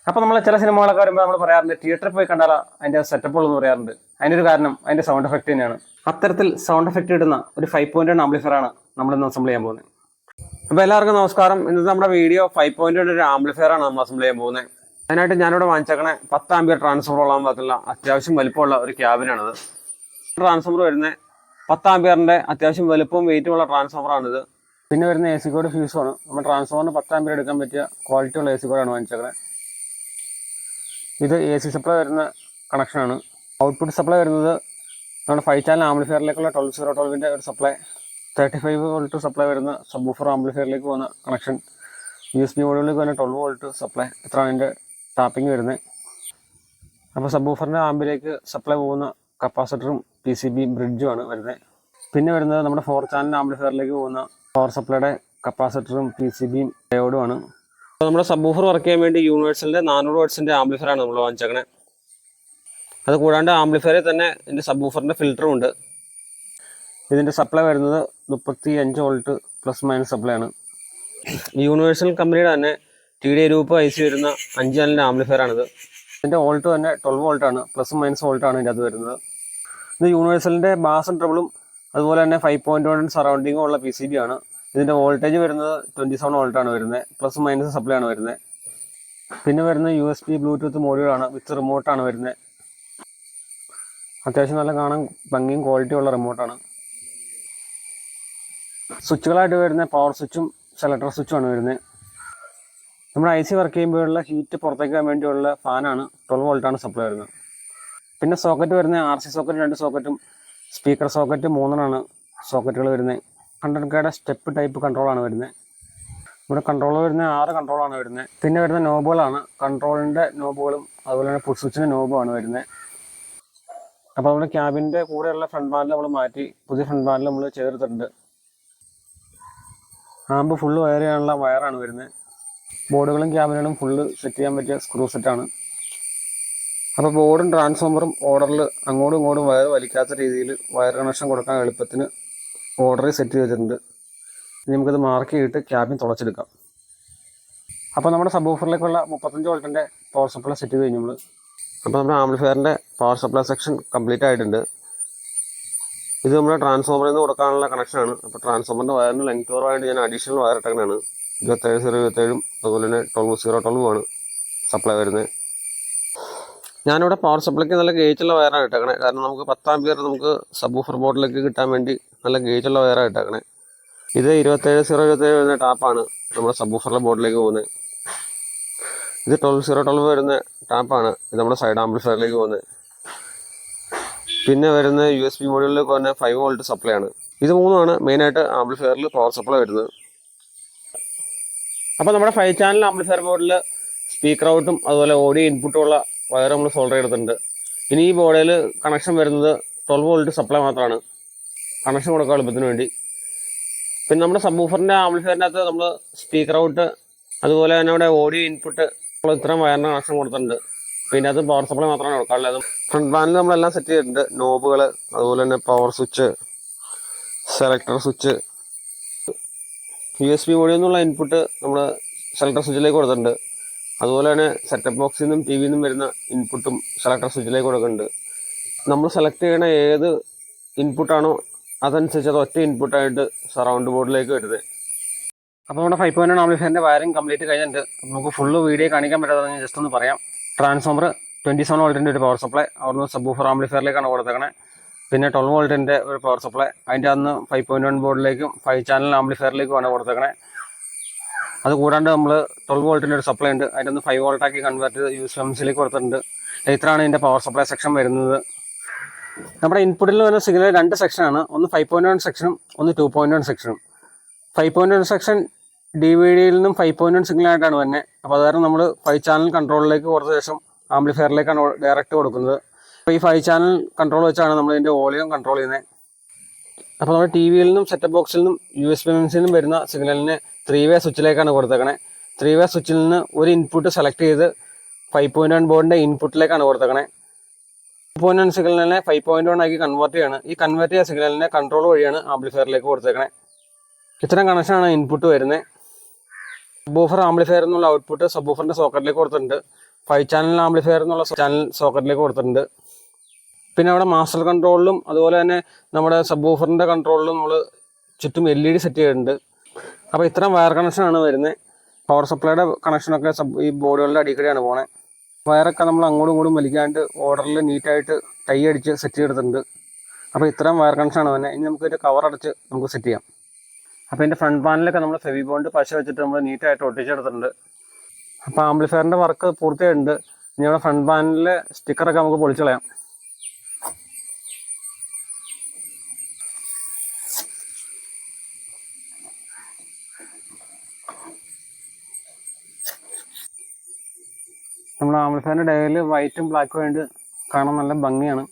അപ്പോൾ നമ്മൾ ചില സിനിമകളൊക്കെ വരുമ്പോൾ നമ്മൾ പറയാറുണ്ട് തിയേറ്ററിൽ പോയി കണ്ടാൽ അതിൻ്റെ സെറ്റപ്പുകൾ എന്ന് പറയാറുണ്ട്. അതിൻ്റെ ഒരു കാരണം അതിൻ്റെ സൗണ്ട് എഫക്റ്റ് തന്നെയാണ്. അത്തരത്തിൽ സൗണ്ട് എഫക്റ്റ് ഇടുന്ന ഒരു 5.1 ആംപ്ലിഫയർ ആണ് നമ്മൾ ഇന്ന് അസംബിൾ ചെയ്യാൻ പോകുന്നത്. അപ്പോൾ എല്ലാവർക്കും നമസ്കാരം. ഇന്നത്തെ നമ്മുടെ വീഡിയോ 5.1 ഒരു ആംപ്ലിഫയർ ആണ് നമ്മൾ അസംബിൾ ചെയ്യാൻ പോകുന്നത്. അതിനായിട്ട് ഞാനിവിടെ വാങ്ങിച്ചേക്കണേ 10 ആംപിയർ ട്രാൻസ്ഫോമർ ഉള്ളാൻ പാകത്തുള്ള അത്യാവശ്യം വലിപ്പമുള്ള ഒരു ക്യാബിനാണിത്. ട്രാൻസ്ഫോമർ വരുന്നത് 10 ആംപിയറിൻ്റെ അത്യാവശ്യം വലുപ്പവും വെയിറ്റുമുള്ള ട്രാൻസ്ഫോമറാണിത്. പിന്നെ വരുന്ന എ സി കോഡ് ഫ്യൂസാണ്. നമ്മൾ ട്രാൻസ്ഫോമറിന് 10 ആംപിയർ എടുക്കാൻ പറ്റിയ ക്വാളിറ്റി ഉള്ള എ സി കോഡാണ് വാങ്ങിച്ചേക്കണേ. ഇത് എ സി സപ്ലൈ വരുന്ന കണക്ഷനാണ്. ഔട്ട്പുട്ട് സപ്ലൈ വരുന്നത് നമ്മുടെ 5 ചാനൽ ആംപ്ലിഫയറിലേക്കുള്ള 12/012 ഒരു സപ്ലൈ, 35 വോൾട്ട് സപ്ലൈ വരുന്ന സബ്വൂഫർ ആംപ്ലിഫയറിലേക്ക് പോകുന്ന കണക്ഷൻ, USB മോഡ്യൂളിലേക്ക് വരുന്ന 12 വോൾട്ട് സപ്ലൈ. ഇത്രയാണ് അതിൻ്റെ ടാപ്പിംഗ് വരുന്നത്. അപ്പോൾ സബ്വൂഫറിൻ്റെ ആംബിലേക്ക് സപ്ലൈ പോകുന്ന കപ്പാസിറ്ററും PCB ബ്രിഡ്ജുമാണ് വരുന്നത്. പിന്നെ വരുന്നത് നമ്മുടെ 4 ചാനൽ ആംപ്ലിഫയറിലേക്ക് പോകുന്ന പവർ സപ്ലൈയുടെ കപ്പാസിറ്ററും PCBയും ഡയോഡുമാണ്. അപ്പോൾ നമ്മുടെ സബ്വൂഫർ വർക്ക് ചെയ്യാൻ വേണ്ടി യൂണിവേഴ്സലിൻ്റെ 400 വാട്ട്സിൻ്റെ ആംപ്ലിഫയറാണ് നമ്മൾ വാങ്ങിച്ചേക്കണേ. അത് കൂടാണ്ട് ആംപ്ലിഫയറിൽ തന്നെ ഇതിൻ്റെ സബ്വൂഫറിൻ്റെ ഫിൽറ്ററും ഉണ്ട്. ഇതിൻ്റെ സപ്ലൈ വരുന്നത് 35 വോൾട്ട് പ്ലസ് മൈനസ് സപ്ലൈ ആണ്. യൂണിവേഴ്സൽ കമ്പനിയുടെ തന്നെ TDI ഗ്രൂപ്പ് IC വരുന്ന 5 ചാനലിൻ്റെ ആംപ്ലിഫയറാണിത്. ഇതിൻ്റെ വോൾട്ട് തന്നെ 12 വോൾട്ടാണ്, പ്ലസ് മൈനസ് വോൾട്ടാണ് ഇതിൻ്റെ അത് വരുന്നത്. ഇത് യൂണിവേഴ്സലിൻ്റെ ബാസും ട്രബിളും അതുപോലെ തന്നെ 5.1 സറൗണ്ടിങ്ങും ഉള്ള PCB ആണ്. ഇതിൻ്റെ വോൾട്ടേജ് വരുന്നത് 27 വോൾട്ടാണ് വരുന്നത്, പ്ലസ് മൈനസ് സപ്ലൈ ആണ് വരുന്നത്. പിന്നെ വരുന്ന USB ബ്ലൂടൂത്ത് മോഡ്യൂളാണ്, വിത്ത് റിമോട്ടാണ് വരുന്നത്. അത്യാവശ്യം നല്ല കാണാൻ ഭംഗിയും ക്വാളിറ്റി ഉള്ള റിമോട്ടാണ്. സ്വിച്ചുകളായിട്ട് വരുന്ന പവർ സ്വിച്ചും സെലക്ടർ സ്വിച്ചുമാണ് വരുന്നത്. നമ്മുടെ IC വർക്ക് ചെയ്യുമ്പോഴുള്ള ഹീറ്റ് പുറത്തേക്ക് വരാൻ വേണ്ടിയുള്ള ഫാനാണ്, 12 വോൾട്ടാണ് സപ്ലൈ വരുന്നത്. പിന്നെ സോക്കറ്റ് വരുന്ന RC സോക്കറ്റ് 2 സോക്കറ്റും സ്പീക്കർ സോക്കറ്റ് 3 സോക്കറ്റുകൾ വരുന്നത്. 100K സ്റ്റെപ്പ് ടൈപ്പ് കൺട്രോളാണ് വരുന്നത്. ഇവിടെ കൺട്രോൾ വരുന്ന 6 കൺട്രോളാണ് വരുന്നത്. പിന്നെ വരുന്ന നോബുകളാണ്, കൺട്രോളിൻ്റെ നോബുകളും അതുപോലെ തന്നെ പുഷ് സ്വിച്ചിൻ്റെ നോബുമാണ് വരുന്നത്. അപ്പോൾ നമ്മുടെ ക്യാബിൻ്റെ കൂടെയുള്ള ഫ്രണ്ട് പാനൽ നമ്മൾ മാറ്റി പുതിയ ഫ്രണ്ട് പാനൽ നമ്മൾ ചേർത്തിട്ടുണ്ട്. ആമ്പ് ഫുള്ള് വയർ ചെയ്യാനുള്ള വയറാണ് വരുന്നത്. ബോർഡുകളും ക്യാബിനുകളും ഫുള്ള് സെറ്റ് ചെയ്യാൻ പറ്റിയ സ്ക്രൂ സെറ്റാണ്. അപ്പോൾ ബോർഡും ട്രാൻസ്ഫോമറും ഓർഡറിൽ അങ്ങോട്ടും ഇങ്ങോട്ടും വയർ വലിക്കാത്ത രീതിയിൽ വയർ കണക്ഷൻ കൊടുക്കാൻ എളുപ്പത്തിന് ഓർഡറിൽ സെറ്റ് ചെയ്തിട്ടുണ്ട്. ഇനി നമുക്കത് മാർക്ക് ചെയ്തിട്ട് ക്യാബിൻ തുളച്ചെടുക്കാം. അപ്പോൾ നമ്മുടെ സബ്വൂഫറിലേക്കുള്ള 35 വോൾട്ടിൻ്റെ പവർ സപ്ലൈ സെറ്റ് ചെയ്ത് കഴിഞ്ഞു നമ്മൾ. അപ്പോൾ നമ്മുടെ ആംപ്ലിഫയറിൻ്റെ പവർ സപ്ലൈ സെക്ഷൻ കംപ്ലീറ്റ് ആയിട്ടുണ്ട്. ഇത് നമ്മുടെ ട്രാൻസ്ഫോമറിൽ നിന്ന് കൊടുക്കാനുള്ള കണക്ഷനാണ്. അപ്പോൾ ട്രാൻസ്ഫോമറിൻ്റെ വയറിന് ലെങ്ത് കുറവായിട്ട് ഞാൻ അഡീഷണൽ വയർ ഇട്ടേക്കണാണ്. 27/027 അതുപോലെ തന്നെ 12/012 സപ്ലൈ വരുന്നത്. ഞാനിവിടെ പവർ സപ്ലൈക്ക് നല്ല ഗേജുള്ള വയറാണ് ഇട്ടേക്കണേ. കാരണം നമുക്ക് 10 ആംപിയർ നമുക്ക് സബ്വൂഫർ ബോർഡിലേക്ക് കിട്ടാൻ വേണ്ടി നല്ല ഗേജുള്ള വയറാണ് ഇട്ടേക്കണേ. ഇത് 27/027 വരുന്ന ടാപ്പാണ് നമ്മുടെ സബ്വൂഫറിലെ ബോർഡിലേക്ക് പോകുന്നത്. ഇത് 12/012 വരുന്ന ടാപ്പാണ്, ഇത് നമ്മുടെ സൈഡ് ആംപ്ലിഫയറിലേക്ക് പോകുന്നത്. പിന്നെ വരുന്ന USB മോഡ്യൂളിലേക്ക് വരുന്ന 5 വോൾട്ട് സപ്ലൈ ആണ്. ഇത് 3 മെയിനായിട്ട് ആംപ്ലിഫയറിൽ പവർ സപ്ലൈ വരുന്നത്. അപ്പോൾ നമ്മുടെ 5 ചാനൽ ആംപ്ലിഫയർ ബോർഡിൽ സ്പീക്കർ ഔട്ടും അതുപോലെ ഓഡിയോ ഇൻപുട്ടും ഉള്ള വയർ നമ്മൾ സോൾഡർ ചെയ്തിട്ടുണ്ട്. ഇനി ഈ ബോർഡിൽ കണക്ഷൻ വരുന്നത് 12 വോൾട്ട് സപ്ലൈ മാത്രമാണ്, കണക്ഷൻ കൊടുക്കാൻ എളുപ്പത്തിന് വേണ്ടി. പിന്നെ നമ്മുടെ സബ്വൂഫറിൻ്റെ ആംപ്ലിഫയറിൻ്റെ അകത്ത് നമ്മൾ സ്പീക്കർ ഔട്ട് അതുപോലെ തന്നെ അവിടെ ഓഡിയോ ഇൻപുട്ട് നമ്മൾ ഇത്രയും വയറിന് കണക്ഷൻ കൊടുത്തിട്ടുണ്ട്. പിന്നെ അത് പവർ സപ്ലൈ മാത്രമാണ് കൊടുക്കാനുള്ളത്. ഫ്രണ്ട് പാനൽ നമ്മളെല്ലാം സെറ്റ് ചെയ്തിട്ടുണ്ട്. നോബുകൾ അതുപോലെ തന്നെ power switch, selector switch, USB മോഡിൽ നിന്നുള്ള ഇൻപുട്ട് നമ്മൾ സെലക്ടർ സ്വിച്ചിലേക്ക് കൊടുത്തിട്ടുണ്ട്. അതുപോലെ തന്നെ സെറ്റപ്പ് ബോക്സിൽ നിന്നും TV നിന്നും വരുന്ന ഇൻപുട്ടും സെലക്ടർ സ്വിച്ചിലേക്ക് കൊടുക്കുന്നുണ്ട്. നമ്മൾ സെലക്ട് ചെയ്യണ ഏത് ഇൻപുട്ടാണോ അതനുസരിച്ച് അത് ഒറ്റ ഇൻപുട്ടായിട്ട് സറൗണ്ട് ബോർഡിലേക്ക് വരുന്നത്. അപ്പോൾ നമ്മുടെ 5.1 ആംപ്ലിഫയറിൻ്റെ വയറിംഗ് കംപ്ലീറ്റ് കഴിഞ്ഞിട്ട് നമുക്ക് ഫുള്ള് വീഡിയോ കാണിക്കാൻ പറ്റാതെ ഞാൻ ജസ്റ്റ് ഒന്ന് പറയാം. ട്രാൻസ്ഫോമർ 27 വോൾട്ടിൻ്റെ ഒരു പവർ സപ്ലൈ അവിടുന്ന് സബ്വൂഫർ ആംപ്ലിഫയറിലേക്കാണ് കൊടുത്തേക്കണേ. പിന്നെ 12 വോൾട്ടിൻ്റെ ഒരു പവർ സപ്ലൈ അതിൻ്റെ അന്ന് 5.1 ബോർഡിലേക്കും 5 ചാനൽ ആംപ്ലിഫയറിലേക്കുമാണ് കൊടുത്തേക്കണേ. അത് കൂടാണ്ട് നമ്മൾ 12 വോൾട്ടിൻ്റെ ഒരു സപ്ലൈ ഉണ്ട്, അതിൻ്റെ ഒന്ന് 5 വോൾട്ടാക്കി കൺവേർട്ട് ചെയ്ത് USMCയിലേക്ക് കൊടുത്തിട്ടുണ്ട്. ഇത്രയാണ് ഇതിൻ്റെ പവർ സപ്ലൈ സെക്ഷൻ വരുന്നത്. നമ്മുടെ ഇൻപുട്ടിൽ വരുന്ന സിഗ്നൽ 2 സെക്ഷനാണ്, ഒന്ന് 5.1 സെക്ഷനും ഒന്ന് 2.1 സെക്ഷനും. 5.1 സെക്ഷൻ DVD-യിൽ നിന്നും 5.1 സിഗ്നലായിട്ടാണ് വരുന്നത്. അപ്പോൾ അത് കാരണം നമ്മൾ 5 ചാനൽ കൺട്രോളിലേക്ക് കൊടുത്ത ശേഷം ആംപ്ലിഫയറിലേക്കാണ് ഡയറക്റ്റ് കൊടുക്കുന്നത്. അപ്പോൾ ഈ 5 ചാനൽ കൺട്രോൾ വെച്ചാണ് നമ്മൾ ഇതിൻ്റെ വോളിയം കൺട്രോൾ ചെയ്യുന്നത്. അപ്പോൾ നമ്മൾ TV-യിൽ നിന്നും സെറ്റപ്പ് ബോക്സിൽ നിന്നും USBMC നിന്നും വരുന്ന സിഗ്നലിനെ 3-വേ സ്വിച്ചിലേക്കാണ് കൊടുത്തേക്കണേ. 3-വേ സ്വിച്ചിൽ നിന്ന് ഒരു ഇൻപുട്ട് സെലക്ട് ചെയ്ത് 5.1 ബോർഡിൻ്റെ ഇൻപുട്ടിലേക്കാണ് കൊടുത്തേക്കണേ. 5.1 സിഗ്നലിനെ 5.1 ആക്കി കൺവേർട്ട് ചെയ്യാണ്. ഈ കൺവേർട്ട് ചെയ്ത സിഗ്നലിനെ കൺട്രോൾ വഴിയാണ് ആംപ്ലിഫയറിലേക്ക് കൊടുത്തേക്കണേ. ഇത്തരം കണക്ഷനാണ് ഇൻപുട്ട് വരുന്നത്. സബ്വൂഫർ ആംപ്ലിഫയർ എന്നുള്ള ഔട്ട്പുട്ട് സബ്വൂഫറിൻ്റെ സോക്കറ്റിലേക്ക് കൊടുത്തിട്ടുണ്ട്. 5 ചാനൽ ആംപ്ലിഫയർ എന്നുള്ള ചാനൽ സോക്കറ്റിലേക്ക് കൊടുത്തിട്ടുണ്ട്. പിന്നെ അവിടെ മാസ്റ്റർ കൺട്രോളിലും അതുപോലെ തന്നെ നമ്മുടെ സബ് വൂഫറിൻ്റെ കൺട്രോളിലും നമ്മൾ ചുറ്റും LED സെറ്റ് ചെയ്തിട്ടുണ്ട്. അപ്പോൾ ഇത്രയും വയർ കണക്ഷനാണ് വരുന്നത്. പവർ സപ്ലൈയുടെ കണക്ഷനൊക്കെ ഈ ബോർഡുകളുടെ അടിക്കടിയാണ് പോണേ. വയറൊക്കെ നമ്മൾ അങ്ങോട്ടും ഇങ്ങോട്ടും വലിക്കാണ്ട് ഓർഡറിൽ നീറ്റായിട്ട് ടൈ അടിച്ച് സെറ്റ് ചെയ്തിട്ടുണ്ട്. അപ്പോൾ ഇത്രയും വയർ കണക്ഷനാണ് വരുന്നത്. ഇനി നമുക്ക് ഇതിൻ്റെ കവർ അടച്ച് നമുക്ക് സെറ്റ് ചെയ്യാം. അപ്പോൾ ഇതിൻ്റെ ഫ്രണ്ട് പാനലൊക്കെ നമ്മൾ ഫെവി ബോണ്ട് പശ വെച്ചിട്ട് നമ്മൾ നീറ്റായിട്ട് ഒട്ടിച്ചെടുത്തിട്ടുണ്ട്. അപ്പോൾ ആംപ്ലിഫയറിൻ്റെ വർക്ക് പൂർത്തിയായിട്ടുണ്ട്. ഇനി നമ്മുടെ ഫ്രണ്ട് പാനലിലെ സ്റ്റിക്കറൊക്കെ നമുക്ക് പൊളിച്ച് കളയാം. നമ്മൾ ആംപ്ലിഫയറിൻ്റെ ഡയലിൽ വൈറ്റും ബ്ലാക്കും ആയിട്ട് കാണാൻ നല്ല ഭംഗിയാണ്.